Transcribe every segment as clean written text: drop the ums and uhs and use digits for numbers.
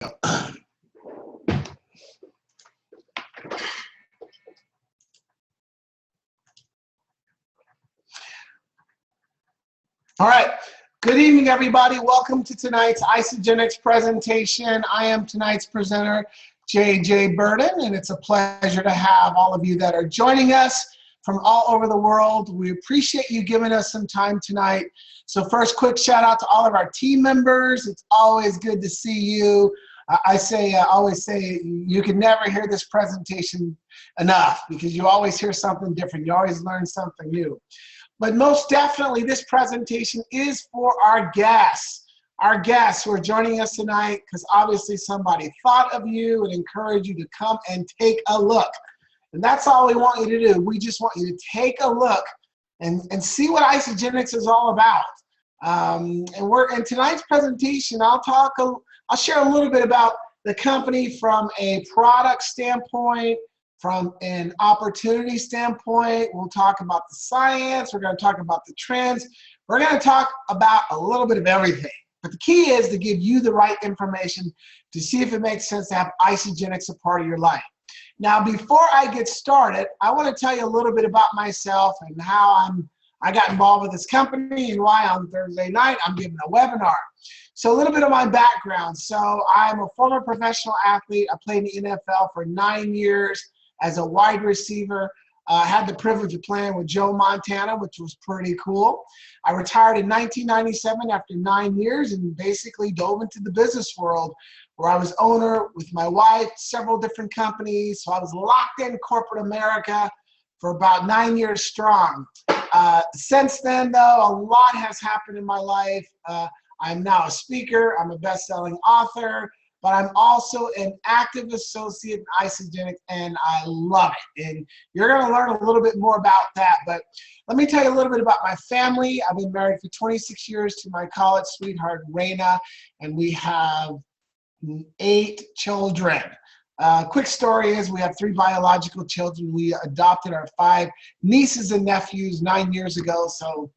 All right. Good evening, everybody. Welcome to tonight's Isagenix presentation. I am tonight's presenter, J.J. Birden, and it's a pleasure to have all of you that are joining us from all over the world. We appreciate you giving us some time tonight. So first, quick shout out to all of our team members. It's always good to see you. I always say you can never hear this presentation enough because you always hear something different. You always learn something new. But most definitely, this presentation is for our guests. Our guests who are joining us tonight because obviously somebody thought of you and encouraged you to come and take a look. And that's all we want you to do. We just want you to take a look and see what Isagenix is all about. And in tonight's presentation, I'll share a little bit about the company from a product standpoint, from an opportunity standpoint. We'll talk about the science. We're going to talk about the trends. We're going to talk about a little bit of everything. But the key is to give you the right information to see if it makes sense to have Isagenix a part of your life. Now, before I get started, I want to tell you a little bit about myself and how I got involved with this company and why on Thursday night I'm giving a webinar. So a little bit of my background. So I'm a former professional athlete. I played in the NFL for 9 years as a wide receiver. I had the privilege of playing with Joe Montana, which was pretty cool. I retired in 1997 after 9 years and basically dove into the business world where I was owner with my wife, several different companies. So I was locked in corporate America for about 9 years strong. Since then, though, a lot has happened in my life. I'm now a speaker. I'm a best-selling author. But I'm also an active associate in Isagenix, and I love it. And you're going to learn a little bit more about that. But let me tell you a little bit about my family. I've been married for 26 years to my college sweetheart, Raina, and we have 8 children. Quick story is we have 3 biological children. We adopted our 5 nieces and nephews 9 years ago. So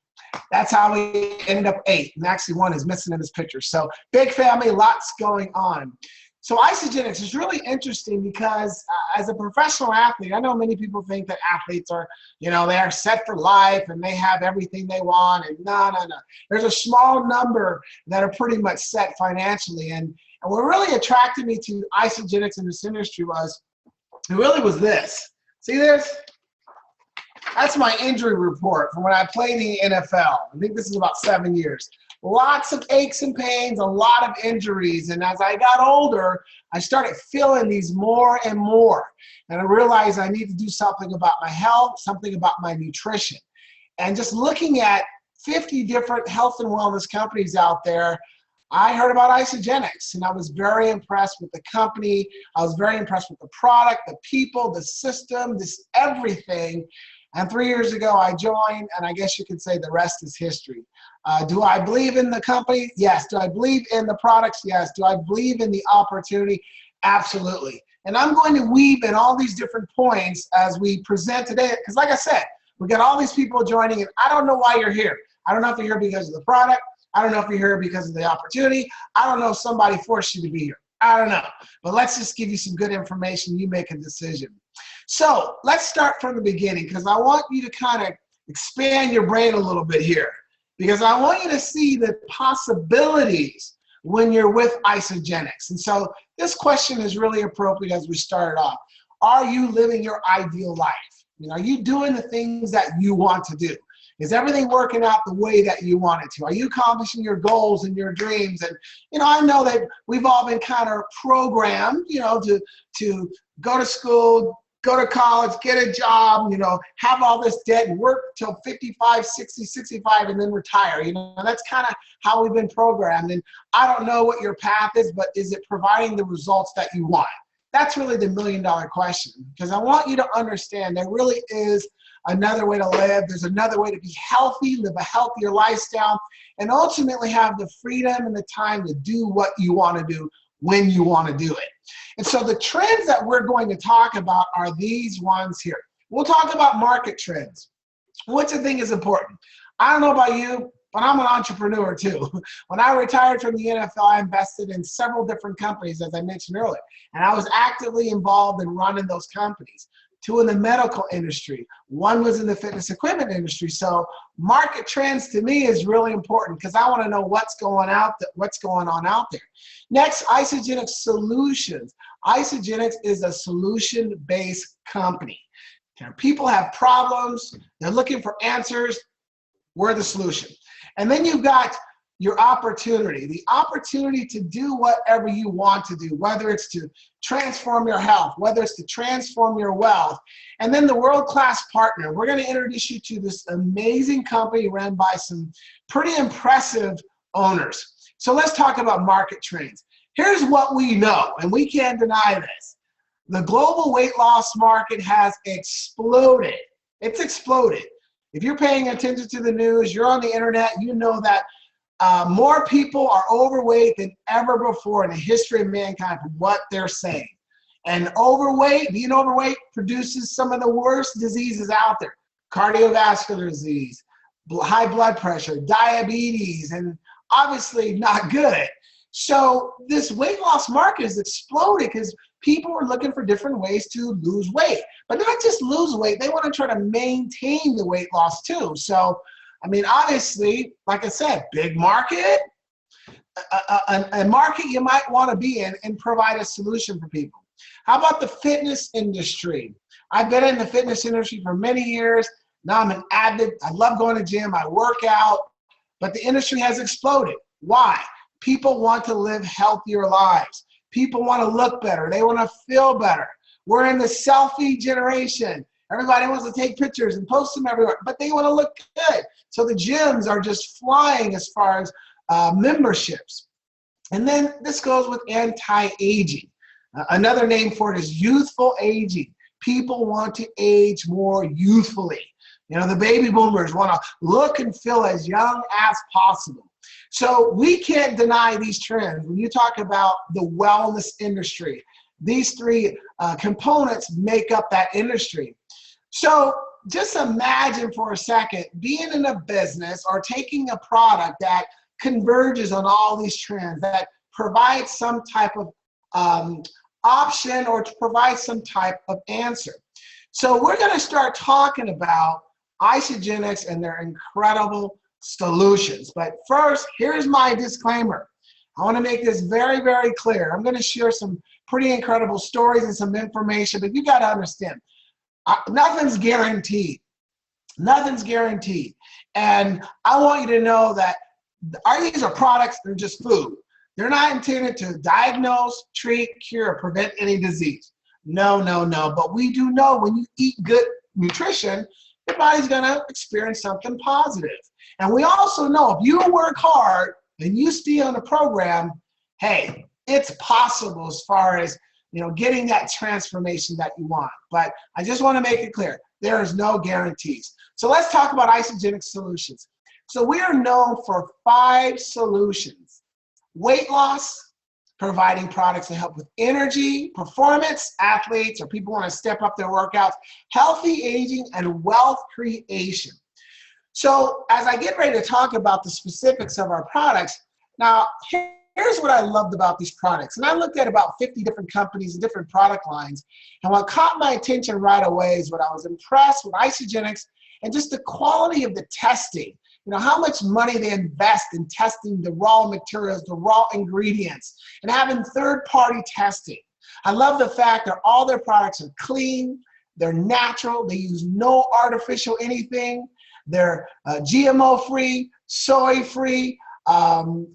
that's how we ended up 8, and actually 1 is missing in this picture. So big family, lots going on. So Isagenix is really interesting because as a professional athlete, I know many people think that athletes are, they are set for life and they have everything they want, and no. There's a small number that are pretty much set financially, and what really attracted me to Isagenix in this industry was this. See this? That's my injury report from when I played in the NFL. I think this is about 7 years. Lots of aches and pains, a lot of injuries. And as I got older, I started feeling these more and more. And I realized I need to do something about my health, something about my nutrition. And just looking at 50 different health and wellness companies out there, I heard about Isagenix, and I was very impressed with the company. I was very impressed with the product, the people, the system, this everything. And 3 years ago, I joined, and I guess you could say the rest is history. Do I believe in the company? Yes. Do I believe in the products? Yes. Do I believe in the opportunity? Absolutely. And I'm going to weave in all these different points as we present today, because like I said, we got all these people joining, and I don't know why you're here. I don't know if you're here because of the product. I don't know if you're here because of the opportunity. I don't know if somebody forced you to be here. I don't know. But let's just give you some good information. You make a decision. So let's start from the beginning because I want you to kind of expand your brain a little bit here because I want you to see the possibilities when you're with Isagenix. And so this question is really appropriate as we started off. Are you living your ideal life? Are you doing the things that you want to do? Is everything working out the way that you want it to? Are you accomplishing your goals and your dreams? And, I know that we've all been kind of programmed, to go to school, go to college, get a job, have all this debt and work till 55, 60, 65 and then retire. That's kind of how we've been programmed. And I don't know what your path is, but is it providing the results that you want? That's really the million-dollar question, because I want you to understand there really is another way to live. There's another way to be healthy, live a healthier lifestyle, and ultimately have the freedom and the time to do what you want to do when you want to do it. And so the trends that we're going to talk about are these ones here. We'll talk about market trends. Which I think is important. I don't know about you, but I'm an entrepreneur too. When I retired from the NFL, I invested in several different companies, as I mentioned earlier, and I was actively involved in running those companies. Two in the medical industry, one was in the fitness equipment industry. So market trends to me is really important because I want to know what's going on out there. Next, Isagenix Solutions. Isagenix is a solution-based company. People have problems, they're looking for answers, we're the solution. And then you've got your opportunity, the opportunity to do whatever you want to do, whether it's to transform your health, whether it's to transform your wealth. And then the world-class partner. We're going to introduce you to this amazing company run by some pretty impressive owners. So let's talk about market trends. Here's what we know, and we can't deny this. The global weight loss market has exploded. It's exploded. If you're paying attention to the news, you're on the internet, you know that more people are overweight than ever before in the history of mankind from what they're saying. And being overweight produces some of the worst diseases out there. Cardiovascular disease, high blood pressure, diabetes, and obviously not good. So this weight loss market has exploded because people are looking for different ways to lose weight. But not just lose weight, they want to try to maintain the weight loss too. So I mean, obviously, like I said, big market, a market you might want to be in and provide a solution for people. How about the fitness industry? I've been in the fitness industry for many years. Now I'm an avid, I love going to gym, I work out, but the industry has exploded. Why? People want to live healthier lives. People want to look better. They want to feel better. We're in the selfie generation. Everybody wants to take pictures and post them everywhere, but they want to look good. So the gyms are just flying as far as memberships. And then this goes with anti-aging. Another name for it is youthful aging. People want to age more youthfully. You know, the baby boomers want to look and feel as young as possible. So we can't deny these trends. When you talk about the wellness industry, these three components make up that industry. So just imagine for a second being in a business or taking a product that converges on all these trends, that provides some type of option or to provide some type of answer. So we're going to start talking about Isagenix and their incredible solutions. But first, here's my disclaimer. I want to make this very, very clear. I'm going to share some pretty incredible stories and some information, but you got to understand, nothing's guaranteed. Nothing's guaranteed. And I want you to know that these are products, they're just food. They're not intended to diagnose, treat, cure, or prevent any disease. No, no, no. But we do know when you eat good nutrition, your body's going to experience something positive. And we also know if you work hard and you stay on the program, hey, it's possible as far as getting that transformation that you want. But I just want to make it clear, there is no guarantees. So let's talk about Isagenix Solutions. So we are known for 5 solutions. Weight loss, providing products that help with energy, performance, athletes, or people want to step up their workouts, healthy aging, and wealth creation. So as I get ready to talk about the specifics of our products, now here's what I loved about these products. And I looked at about 50 different companies and different product lines. And what caught my attention right away is what I was impressed with Isagenix and just the quality of the testing. How much money they invest in testing the raw materials, the raw ingredients, and having third-party testing. I love the fact that all their products are clean, they're natural, they use no artificial anything, they're GMO-free, soy-free,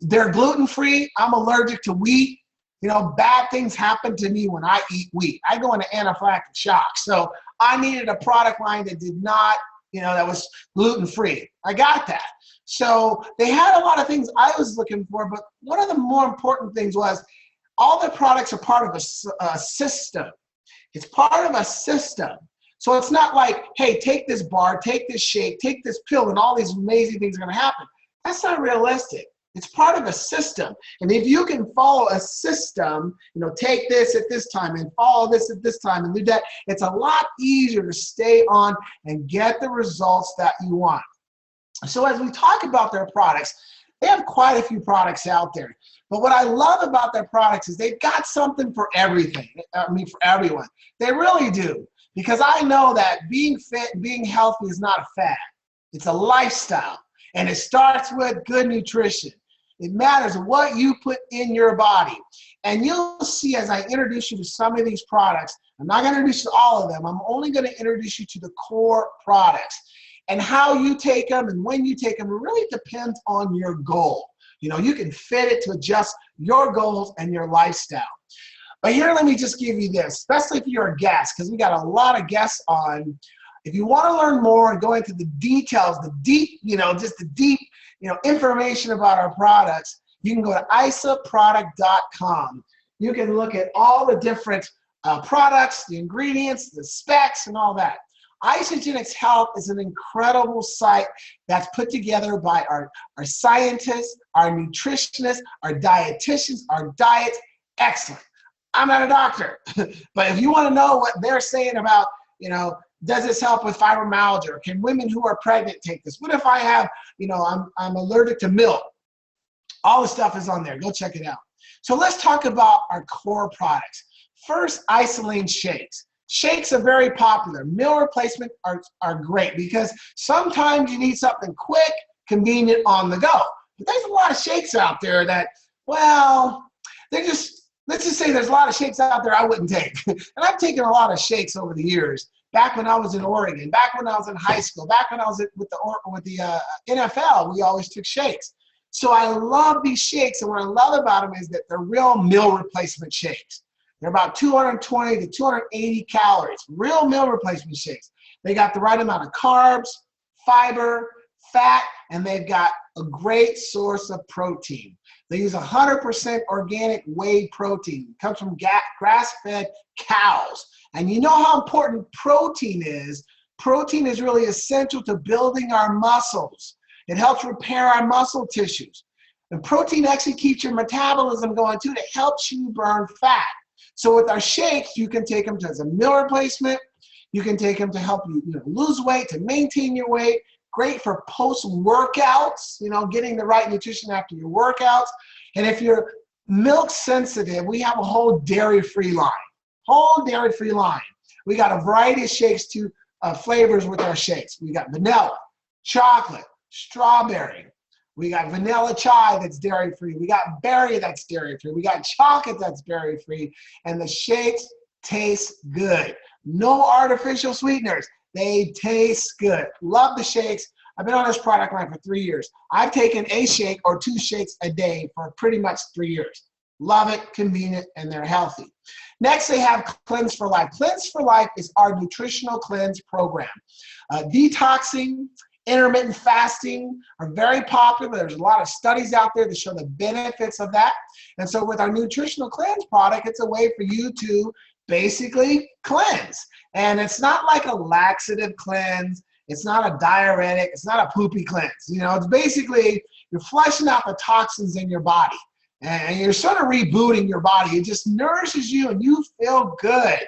they're gluten-free. I'm allergic to wheat. Bad things happen to me when I eat wheat. I go into anaphylactic shock. So I needed a product line that did not, that was gluten-free. I got that. So they had a lot of things I was looking for, but one of the more important things was all the products are part of a system. It's part of a system. So it's not like, hey, take this bar, take this shake, take this pill, and all these amazing things are going to happen. That's not realistic. It's part of a system. And if you can follow a system, take this at this time and follow this at this time and do that, it's a lot easier to stay on and get the results that you want. So as we talk about their products, they have quite a few products out there. But what I love about their products is they've got something for everything. I mean, for everyone. They really do. Because I know that being fit and being healthy is not a fad. It's a lifestyle. And it starts with good nutrition. It matters what you put in your body. And you'll see as I introduce you to some of these products, I'm not going to introduce you to all of them. I'm only going to introduce you to the core products. And how you take them and when you take them, it really depends on your goal. You know, you can fit it to adjust your goals and your lifestyle. But here, let me just give you this, especially if you're a guest, because we got a lot of guests on. If you want to learn more and go into the details, the deep, just the deep, information about our products, you can go to isaproduct.com. You can look at all the different products, the ingredients, the specs, and all that. Isagenix Health is an incredible site that's put together by our scientists, our nutritionists, our dietitians, our diets. Excellent. I'm not a doctor, but if you want to know what they're saying about, does this help with fibromyalgia? Or can women who are pregnant take this? What if I have, I'm allergic to milk? All the stuff is on there. Go check it out. So let's talk about our core products. First, Isagenix shakes. Shakes are very popular. Meal replacement are great because sometimes you need something quick, convenient, on the go. But there's a lot of shakes out there that, well, let's just say there's a lot of shakes out there I wouldn't take. And I've taken a lot of shakes over the years. Back when I was in Oregon, back when I was in high school, back when I was with the NFL, we always took shakes. So I love these shakes, and what I love about them is that they're real meal replacement shakes. They're about 220 to 280 calories, real meal replacement shakes. They got the right amount of carbs, fiber, fat, and they've got a great source of protein. They use 100% organic whey protein. It comes from grass-fed cows. And you know how important protein is. Protein is really essential to building our muscles. It helps repair our muscle tissues. And protein actually keeps your metabolism going too. It helps you burn fat. So with our shakes, you can take them as a meal replacement. You can take them to help you, lose weight, to maintain your weight. Great for post-workouts, getting the right nutrition after your workouts. And if you're milk sensitive, we have a whole dairy-free line. We got a variety of shakes too, flavors with our shakes. We got vanilla, chocolate, strawberry. We got vanilla chai that's dairy-free. We got berry that's dairy-free. We got chocolate that's dairy-free. And the shakes taste good. No artificial sweeteners. They taste good. Love the shakes. I've been on this product line for 3 years. I've taken a shake or 2 shakes a day for pretty much 3 years. Love it, convenient, and they're healthy. Next, they have Cleanse for Life. Cleanse for Life is our nutritional cleanse program. Detoxing, intermittent fasting are very popular. There's a lot of studies out there that show the benefits of that. And so with our nutritional cleanse product, it's a way for you to basically cleanse. And it's not like a laxative cleanse. It's not a diuretic. It's not a poopy cleanse. It's basically you're flushing out the toxins in your body. And you're sort of rebooting your body. It just nourishes you and you feel good.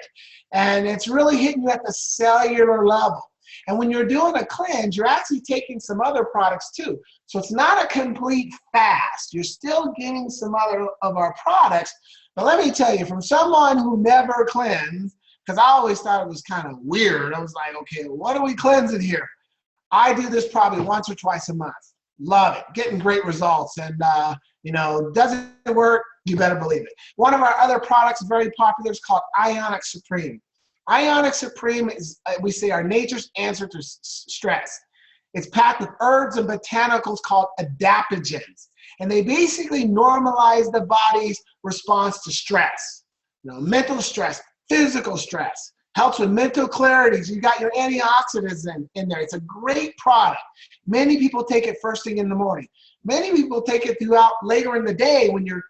And it's really hitting you at the cellular level. And when you're doing a cleanse, you're actually taking some other products too. So it's not a complete fast. You're still getting some other of our products. But let me tell you, from someone who never cleansed, because I always thought it was kind of weird. I was like, okay, what are we cleansing here? I do this probably once or twice a month. Love it. Getting great results. And, does it work? You better believe it. One of our other products, very popular, is called Ionic Supreme. Ionic Supreme is, we say, our nature's answer to stress. It's packed with herbs and botanicals called adaptogens. And they basically normalize the body's response to stress. Mental stress, physical stress. Helps with mental clarity. So you got your antioxidants in there. It's a great product. Many people take it first thing in the morning. Many people take it throughout later in the day when your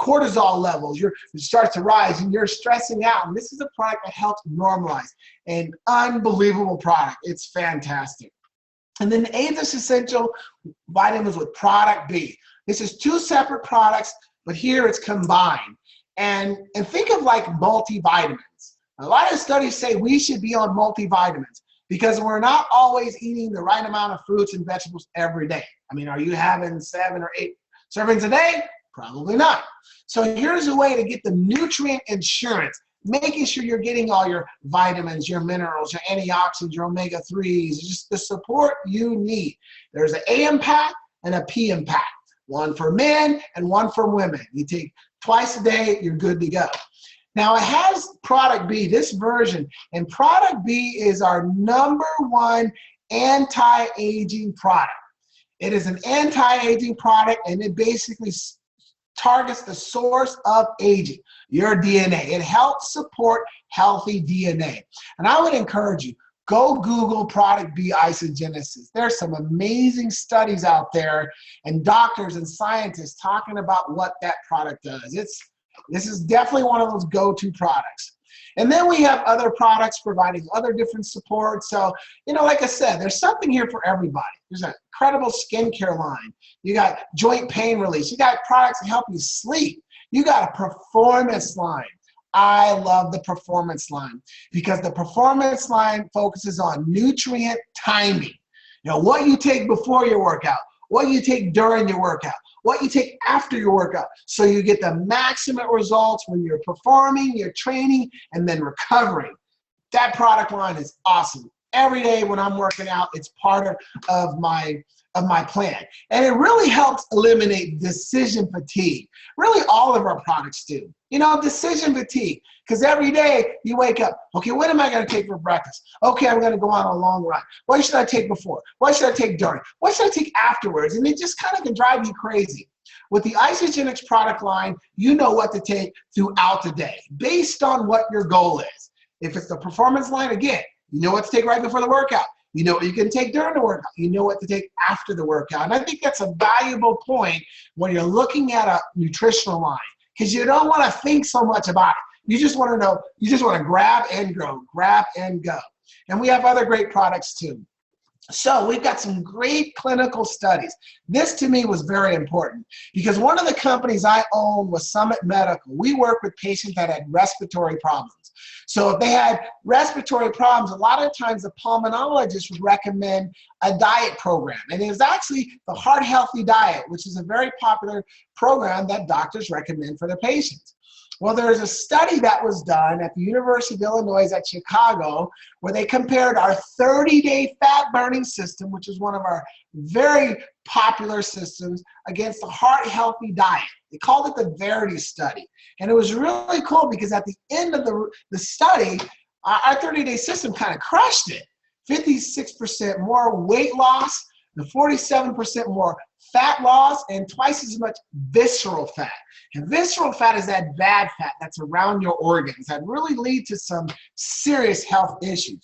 cortisol levels it starts to rise and you're stressing out. And this is a product that helps normalize. An unbelievable product. It's fantastic. And then the Aegis Essential Vitamins with Product B. This is 2 separate products, but here it's combined. And think of like multivitamins. A lot of studies say we should be on multivitamins because we're not always eating the right amount of fruits and vegetables every day. I mean, are you having 7 or 8 servings a day? Probably not. So here's a way to get the nutrient insurance, making sure you're getting all your vitamins, your minerals, your antioxidants, your omega-3s, just the support you need. There's an AM pack and a PM pack, one for men and one for women. You take twice a day, you're good to go. Now it has product B, this version, and product B is our #1 anti-aging product. It is an anti-aging product, and it basically targets the source of aging, your DNA. It helps support healthy DNA. And I would encourage you, go Google product B Isagenix. There's some amazing studies out there and doctors and scientists talking about what that product does. This is definitely one of those go-to products. And then we have other products providing other different support. So, you know, like I said, there's something here for everybody. There's an incredible skincare line. You got joint pain release. You got products that help you sleep. You got a performance line. I love the performance line because the performance line focuses on nutrient timing. You know, what you take before your workout, what you take during your workout, what you take after your workout, so you get the maximum results when you're performing, you're training, and then recovering. That product line is awesome. Every day when I'm working out, it's part of my plan. And it really helps eliminate decision fatigue. Really, all of our products do. You know, decision fatigue, because every day you wake up, okay, what am I going to take for breakfast? Okay, I'm going to go on a long run. What should I take before? What should I take during? What should I take afterwards? And it just kind of can drive you crazy. With the Isagenix product line, you know what to take throughout the day based on what your goal is. If it's the performance line, again, you know what to take right before the workout. You know what you can take during the workout. You know what to take after the workout. And I think that's a valuable point when you're looking at a nutritional line, because you don't want to think so much about it. You just want to know, you just want to grab and go, grab and go. And we have other great products too. So we've got some great clinical studies. This to me was very important because one of the companies I own was Summit Medical. We work with patients that had respiratory problems. So if they had respiratory problems, a lot of times the pulmonologist would recommend a diet program. And it was actually the Heart Healthy Diet, which is a very popular program that doctors recommend for their patients. Well, there's a study that was done at the University of Illinois at Chicago where they compared our 30-day fat burning system, which is one of our very popular systems, against the Heart Healthy Diet. They called it the Verity study. And it was really cool because at the end of the study, our 30-day system kind of crushed it. 56% more weight loss, and 47% more fat loss, and twice as much visceral fat. And visceral fat is that bad fat that's around your organs that really lead to some serious health issues.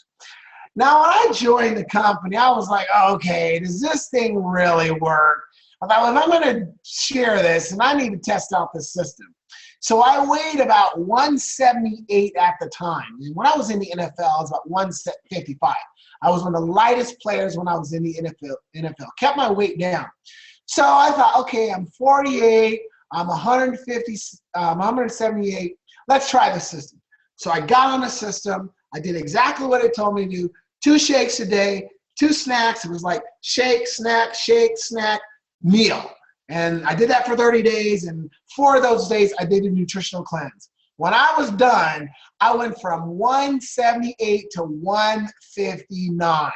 Now, when I joined the company, I was like, okay, does this thing really work? I thought, well, if I'm going to share this, and I need to test out this system. So I weighed about 178 at the time. And when I was in the NFL, I was about 155. I was one of the lightest players when I was in the NFL. Kept my weight down. So I thought, okay, I'm 48, I'm 178. Let's try the system. So I got on the system. I did exactly what it told me to do. 2 shakes a day, 2 snacks. It was like shake, snack, meal. And I did that for 30 days. And 4 of those days, I did a nutritional cleanse. When I was done, I went from 178 to 159.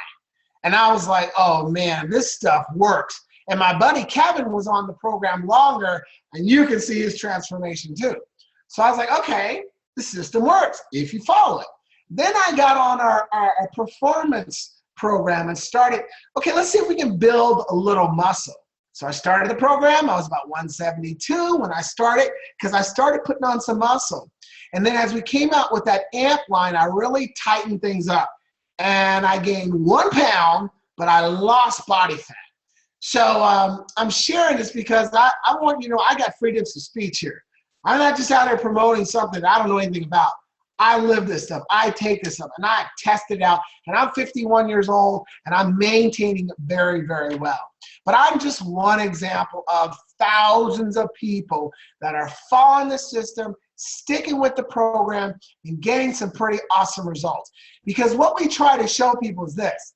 And I was like, oh man, this stuff works. And my buddy Kevin was on the program longer, and you can see his transformation too. So I was like, okay, the system works if you follow it. Then I got on our performance program and started, okay, let's see if we can build a little muscle. So I started the program. I was about 172 when I started, because I started putting on some muscle. And then as we came out with that AMP line, I really tightened things up. And I gained 1 pound, but I lost body fat. So I'm sharing this because I want you to know I got freedoms of speech here. I'm not just out there promoting something that I don't know anything about. I live this stuff. I take this stuff, and I test it out. And I'm 51 years old, and I'm maintaining it very, very well. But I'm just one example of thousands of people that are following the system sticking with the program, and getting some pretty awesome results. Because what we try to show people is this.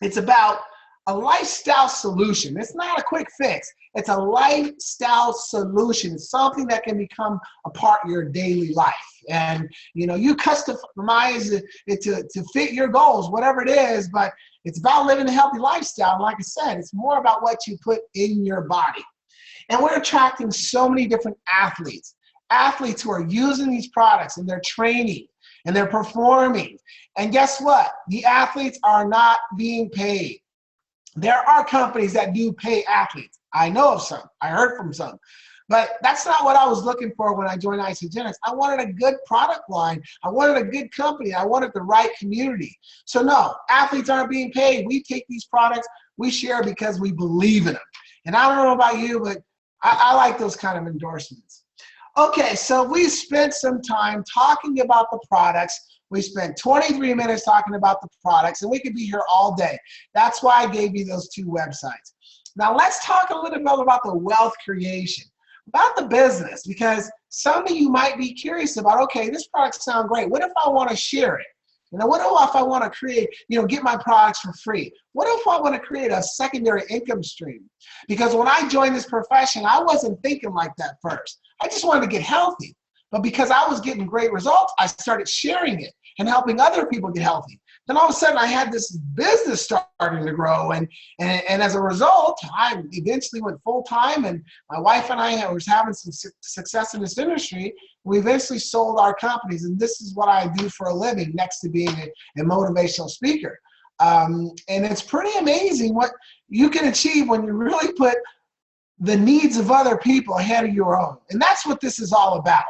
It's about a lifestyle solution. It's not a quick fix. It's a lifestyle solution. It's something that can become a part of your daily life. And you customize it to fit your goals, whatever it is, but it's about living a healthy lifestyle. And like I said, it's more about what you put in your body. And we're attracting so many different athletes who are using these products and they're training and they're performing. And guess what? The athletes are not being paid. There are companies that do pay athletes. I know of some. I heard from some. But that's not what I was looking for when I joined Isagenix. I wanted a good product line. I wanted a good company. I wanted the right community. So no, athletes aren't being paid. We take these products, we share because we believe in them. And I don't know about you, but I like those kind of endorsements. Okay, so we spent some time talking about the products. We spent 23 minutes talking about the products, and we could be here all day. That's why I gave you those 2 websites. Now let's talk a little bit about the wealth creation, about the business, because some of you might be curious about, okay, this product sounds great. What if I want to share it? What if I want to create, get my products for free? What if I want to create a secondary income stream? Because when I joined this profession, I wasn't thinking like that first. I just wanted to get healthy. But because I was getting great results, I started sharing it and helping other people get healthy. Then all of a sudden I had this business starting to grow, and as a result, I eventually went full-time, and my wife and I was having some success in this industry. We eventually sold our companies, and this is what I do for a living next to being a motivational speaker. And it's pretty amazing what you can achieve when you really put the needs of other people ahead of your own. And that's what this is all about.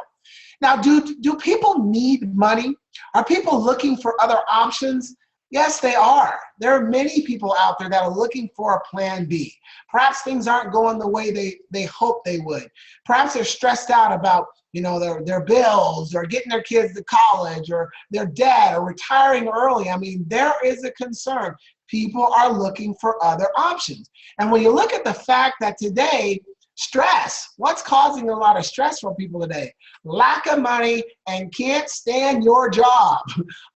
Now, do people need money? Are people looking for other options? Yes, they are. There are many people out there that are looking for a plan B. Perhaps things aren't going the way they hope they would. Perhaps they're stressed out about their bills, or getting their kids to college, or their debt, or retiring early. I mean, there is a concern. People are looking for other options. And when you look at the fact that today, stress, what's causing a lot of stress for people today? Lack of money and can't stand your job.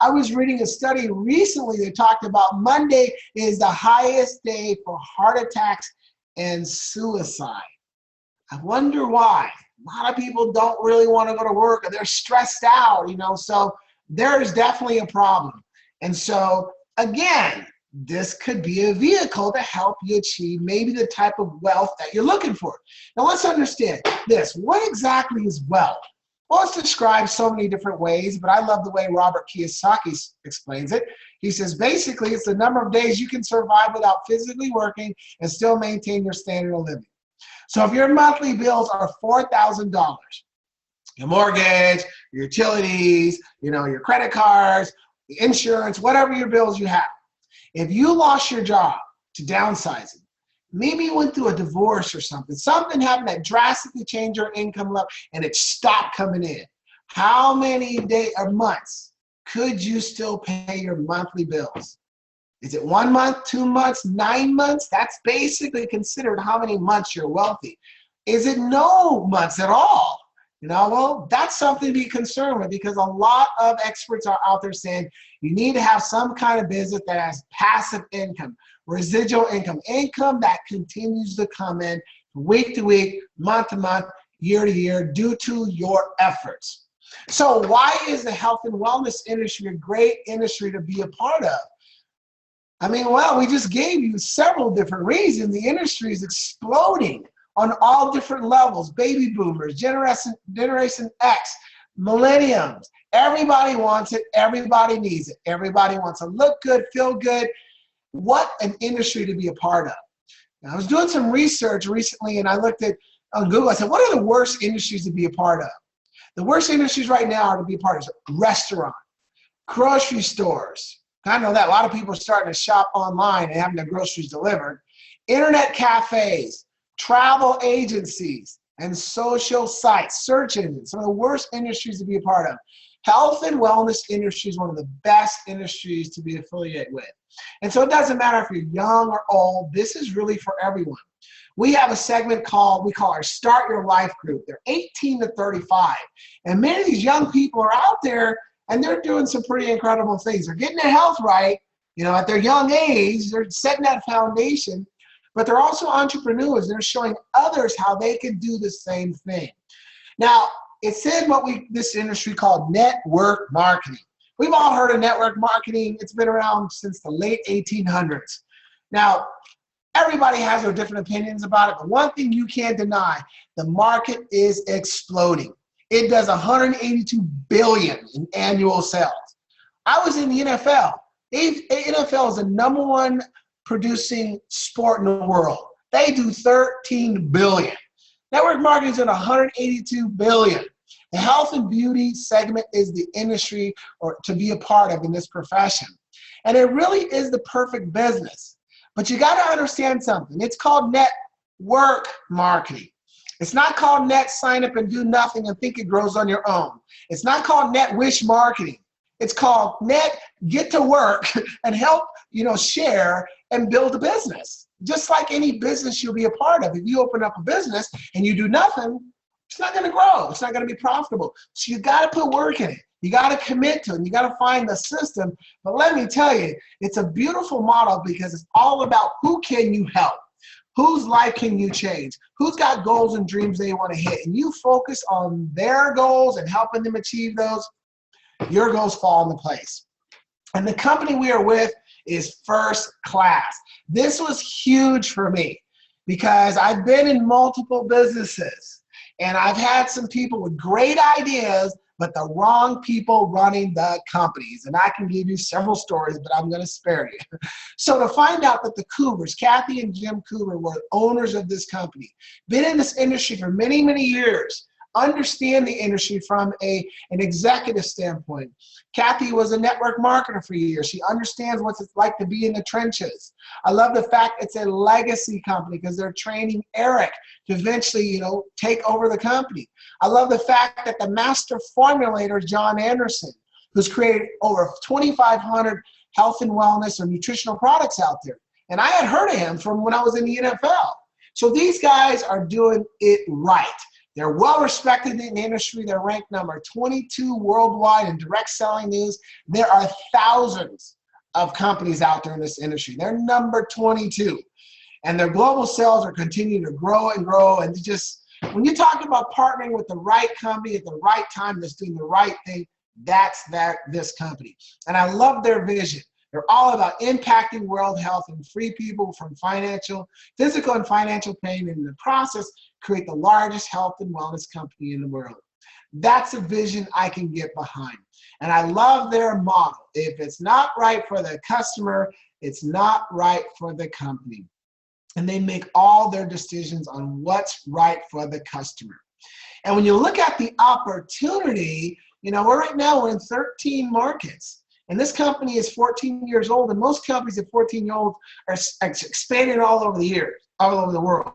I was reading a study recently that talked about Monday is the highest day for heart attacks and suicide. I wonder why. A lot of people don't really want to go to work, or they're stressed out, so there's definitely a problem. And so again, this could be a vehicle to help you achieve maybe the type of wealth that you're looking for. Now let's understand this. What exactly is wealth? Well, it's described so many different ways, but I love the way Robert Kiyosaki explains it. He says, basically, it's the number of days you can survive without physically working and still maintain your standard of living. So if your monthly bills are $4,000, your mortgage, your utilities, your credit cards, the insurance, whatever your bills you have, if you lost your job to downsizing, maybe you went through a divorce or something happened that drastically changed your income level and it stopped coming in, how many days or months could you still pay your monthly bills? Is it 1 month, 2 months, 9 months? That's basically considered how many months you're wealthy. Is it no months at all? Well, that's something to be concerned with, because a lot of experts are out there saying you need to have some kind of business that has passive income, residual income that continues to come in week to week, month to month, year to year, due to your efforts. So why is the health and wellness industry a great industry to be a part of? Well, we just gave you several different reasons. The industry is exploding on all different levels. Baby boomers, Generation X, millenniums. Everybody wants it. Everybody needs it. Everybody wants to look good, feel good. What an industry to be a part of. Now, I was doing some research recently, and I looked at on Google. I said, what are the worst industries to be a part of? The worst industries right now are to be a part of restaurant, grocery stores. I know that a lot of people are starting to shop online and having their groceries delivered. Internet cafes, travel agencies, and social sites, search engines, some of the worst industries to be a part of. Health and wellness industry is one of the best industries to be affiliated with. And so it doesn't matter if you're young or old, this is really for everyone. we have a segment we call our Start Your Life group. They're 18 to 35. And many of these young people are out there and they're doing some pretty incredible things. They're getting their health right, at their young age, they're setting that foundation, but they're also entrepreneurs. They're showing others how they can do the same thing. Now, it's in what this industry called network marketing. We've all heard of network marketing. It's been around since the late 1800s. Now, everybody has their different opinions about it, but one thing you can't deny, the market is exploding. It does 182 billion in annual sales. I was in the NFL. The NFL is the #1 producing sport in the world. They do 13 billion. Network marketing is at 182 billion. The health and beauty segment is the industry to be a part of in this profession. And it really is the perfect business. But you got to understand something. It's called network marketing. It's not called net sign up and do nothing and think it grows on your own. It's not called net wish marketing. It's called net get to work and help, share and build a business. Just like any business you'll be a part of. If you open up a business and you do nothing, it's not going to grow. It's not going to be profitable. So you got to put work in it. You got to commit to it. You got to find the system. But let me tell you, it's a beautiful model because it's all about who can you help? Whose life can you change? Who's got goals and dreams they want to hit? And you focus on their goals and helping them achieve those, your goals fall into place. And the company we are with is First Class. This was huge for me because I've been in multiple businesses and I've had some people with great ideas but the wrong people running the companies. And I can give you several stories, but I'm going to spare you. So to find out that the Cougars, Kathy and Jim Cougar, were owners of this company, been in this industry for many, many years, understand the industry from an executive standpoint. Kathy was a network marketer for years. She understands what it's like to be in the trenches. I love the fact it's a legacy company because they're training Eric to eventually, take over the company. I love the fact that the master formulator is John Anderson, who's created over 2,500 health and wellness or nutritional products out there. And I had heard of him from when I was in the NFL. So these guys are doing it right. They're well respected in the industry. They're ranked number 22 worldwide in direct selling news. There are thousands of companies out there in this industry. They're number 22. And their global sales are continuing to grow and grow. And when you talk about partnering with the right company at the right time that's doing the right thing, that's this company. And I love their vision. They're all about impacting world health and free people from physical and financial pain, and in the process, create the largest health and wellness company in the world. That's a vision I can get behind. And I love their model. If it's not right for the customer, it's not right for the company. And they make all their decisions on what's right for the customer. And when you look at the opportunity, right now we're in 13 markets. And this company is 14 years old, and most companies at 14 years old are expanding all over the world.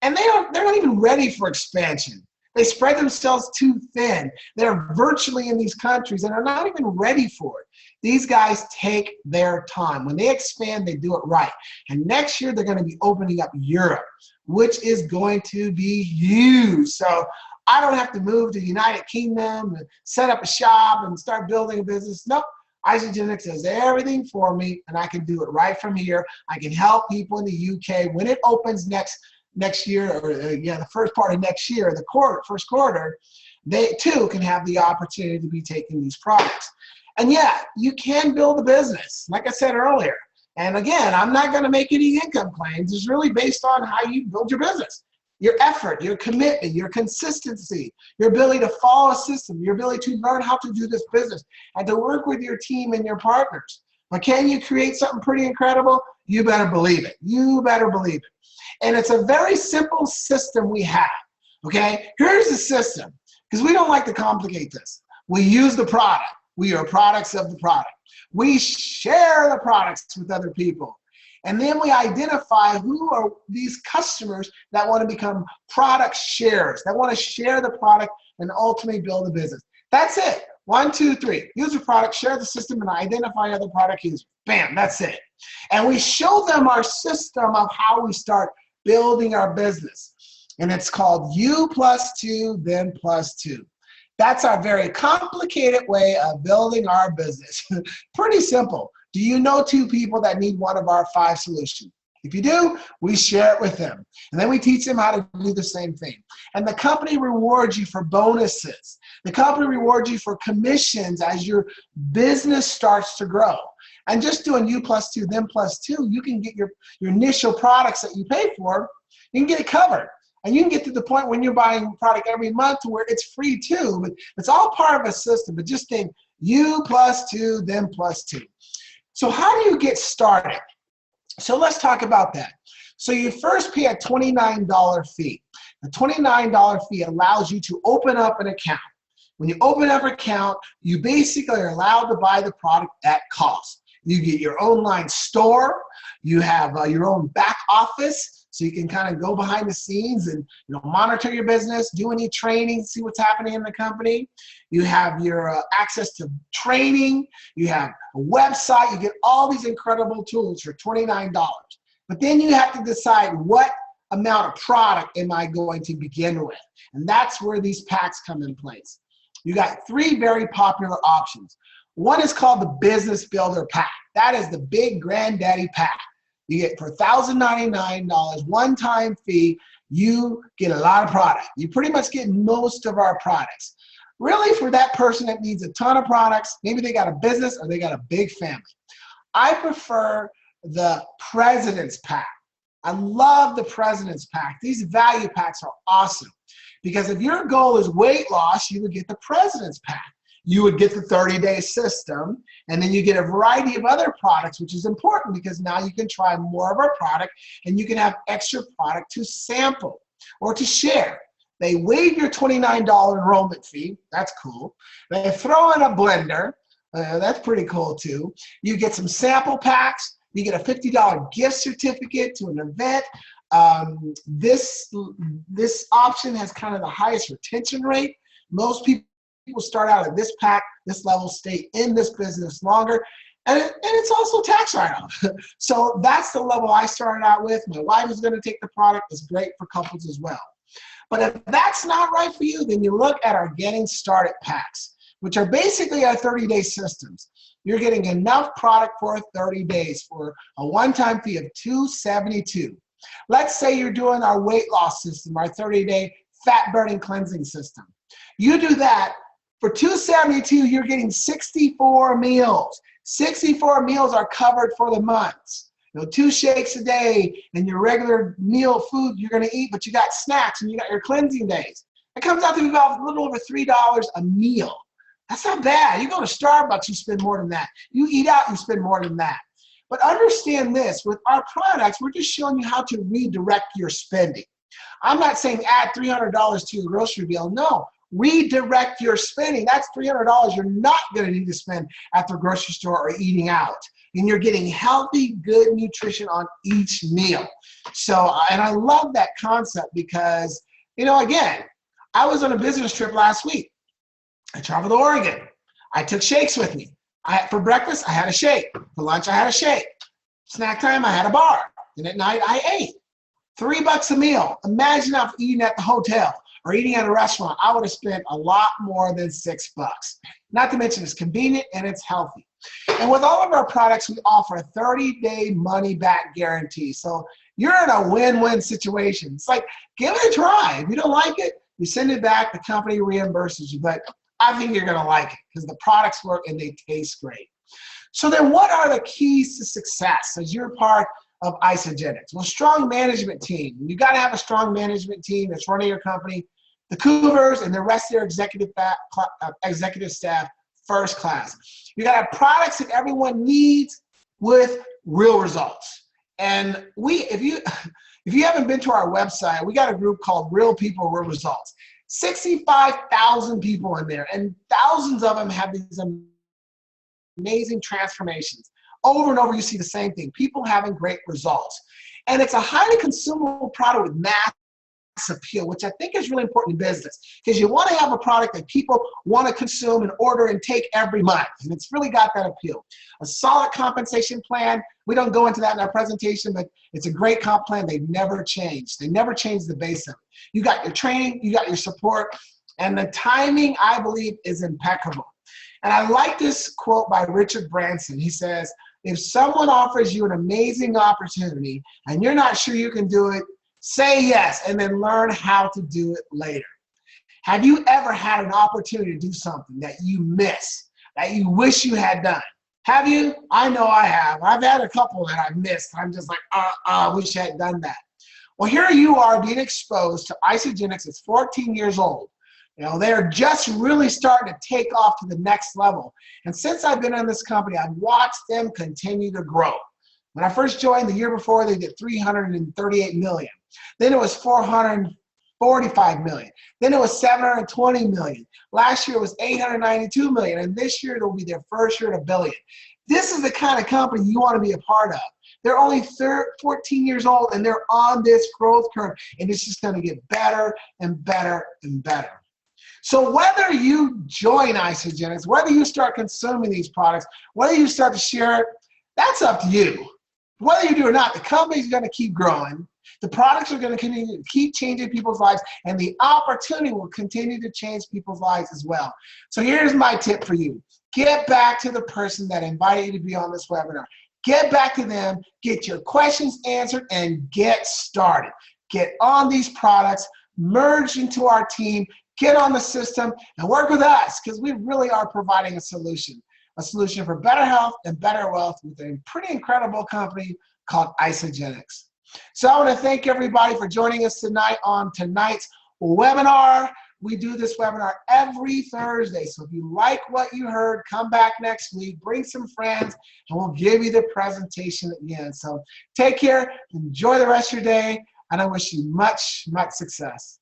And they're not even ready for expansion. They spread themselves too thin. They're virtually in these countries and are not even ready for it. These guys take their time. When they expand, they do it right. And next year, they're going to be opening up Europe, which is going to be huge. So I don't have to move to the United Kingdom and set up a shop and start building a business. Nope. Isagenix does everything for me, and I can do it right from here. I can help people in the UK when it opens next year, or the first part of next year, first quarter. They too can have the opportunity to be taking these products. And yeah, you can build a business, like I said earlier. And again, I'm not going to make any income claims. It's really based on how you build your business. Your effort, your commitment, your consistency, your ability to follow a system, your ability to learn how to do this business, and to work with your team and your partners. But can you create something pretty incredible? You better believe it. You better believe it. And it's a very simple system we have, okay? Here's the system, because we don't like to complicate this. We use the product. We are products of the product. We share the products with other people. And then we identify who are these customers that want to become product sharers, that want to share the product and ultimately build a business. That's it. 1, 2, 3. Use the product, share the system, and identify other product users. Bam, that's it. And we show them our system of how we start building our business. And it's called U plus 2, then plus 2. That's our very complicated way of building our business. Pretty simple. Do you know 2 people that need one of our 5 solutions? If you do, we share it with them. And then we teach them how to do the same thing. And the company rewards you for bonuses. The company rewards you for commissions as your business starts to grow. And just doing U plus 2, then plus 2, you can get your initial products that you pay for, you can get it covered. And you can get to the point when you're buying a product every month to where it's free too. But it's all part of a system. But just think U plus 2, then plus 2. So how do you get started? So let's talk about that. So you first pay a $29 fee. The $29 fee allows you to open up an account. When you open up an account, you basically are allowed to buy the product at cost. You get your online store. You have your own back office, so you can kind of go behind the scenes and monitor your business, do any training, see what's happening in the company. You have your access to training. You have a website. You get all these incredible tools for $29. But then you have to decide what amount of product am I going to begin with. And that's where these packs come in place. You got 3 very popular options. One is called the Business Builder Pack. That is the big granddaddy pack. You get for $1,099, one-time fee, you get a lot of product. You pretty much get most of our products. Really, for that person that needs a ton of products, maybe they got a business or they got a big family. I prefer the President's Pack. I love the President's Pack. These value packs are awesome because if your goal is weight loss, you would get the President's Pack. You would get the 30-day system, and then you get a variety of other products, which is important because now you can try more of our product and you can have extra product to sample or to share. They waive your $29 enrollment fee. That's cool. They throw in a blender. That's pretty cool too. You get some sample packs. You get a $50 gift certificate to an event. This option has kind of the highest retention rate. Most people start out at this pack, this level, stay in this business longer, and it's also tax write-off. So that's the level I started out with. My wife is going to take the product. It's great for couples as well. But if that's not right for you, then you look at our Getting Started packs, which are basically our 30-day systems. You're getting enough product for 30 days for a one-time fee of $272. Let's say you're doing our weight loss system, our 30-day fat burning cleansing system. You do that. For $272, you're getting 64 meals. 64 meals are covered for the months. 2 shakes a day and your regular meal food you're going to eat, but you got snacks and you got your cleansing days. It comes out to be about a little over $3 a meal. That's not bad. You go to Starbucks, you spend more than that. You eat out, you spend more than that. But understand this, with our products, we're just showing you how to redirect your spending. I'm not saying add $300 to your grocery bill. No. Redirect your spending. That's $300 you're not going to need to spend at the grocery store or eating out. And you're getting healthy, good nutrition on each meal. So, and I love that concept because, again, I was on a business trip last week. I traveled to Oregon. I took shakes with me. For breakfast, I had a shake. For lunch, I had a shake. Snack time, I had a bar. And at night, I ate. $3 a meal. Imagine if eating at the hotel or eating at a restaurant, I would have spent a lot more than $6. Not to mention it's convenient and it's healthy. And with all of our products, we offer a 30-day money-back guarantee. So you're in a win-win situation. It's like, give it a try. If you don't like it, you send it back, the company reimburses you. But I think you're going to like it because the products work and they taste great. So then what are the keys to success as you're part of Isagenix? Well, strong management team. You got to have a strong management team that's running your company. The Cougars and the rest of their executive staff, first class. You got to have products that everyone needs with real results. And if you haven't been to our website, we got a group called Real People, Real Results. 65,000 people in there, and thousands of them have these amazing transformations. Over and over, you see the same thing. People having great results. And it's a highly consumable product with massive appeal, which I think is really important in business, because you want to have a product that people want to consume and order and take every month, and it's really got that appeal. A solid compensation plan, we don't go into that in our presentation, but it's a great comp plan. They've never changed. They never changed the base of it. You got your training, you got your support, and the timing, I believe, is impeccable. And I like this quote by Richard Branson. He says, if someone offers you an amazing opportunity and you're not sure you can do it, say yes and then learn how to do it later. Have you ever had an opportunity to do something that you miss, that you wish you had done? Have you? I know I have. I've had a couple that I've missed. I'm just like, I wish I had done that. Well, here you are being exposed to Isagenix. It's 14 years old. You know, they're just really starting to take off to the next level. And since I've been in this company, I've watched them continue to grow. When I first joined the year before, they did $338 million. Then it was $445 million. Then it was $720 million. Last year it was $892 million. And this year it'll be their first year at $1 billion. This is the kind of company you want to be a part of. They're only 14 years old and they're on this growth curve. And it's just going to get better and better and better. So whether you join Isagenix, whether you start consuming these products, whether you start to share it, that's up to you. Whether you do or not, the company's going to keep growing. The products are going to continue to keep changing people's lives, and the opportunity will continue to change people's lives as well. So here's my tip for you. Get back to the person that invited you to be on this webinar. Get back to them, get your questions answered, and get started. Get on these products, merge into our team, get on the system, and work with us, because we really are providing a solution for better health and better wealth with a pretty incredible company called Isagenix. So I want to thank everybody for joining us tonight on tonight's webinar. We do this webinar every Thursday, so if you like what you heard, come back next week, bring some friends, and we'll give you the presentation again. So take care, enjoy the rest of your day, and I wish you much, much success.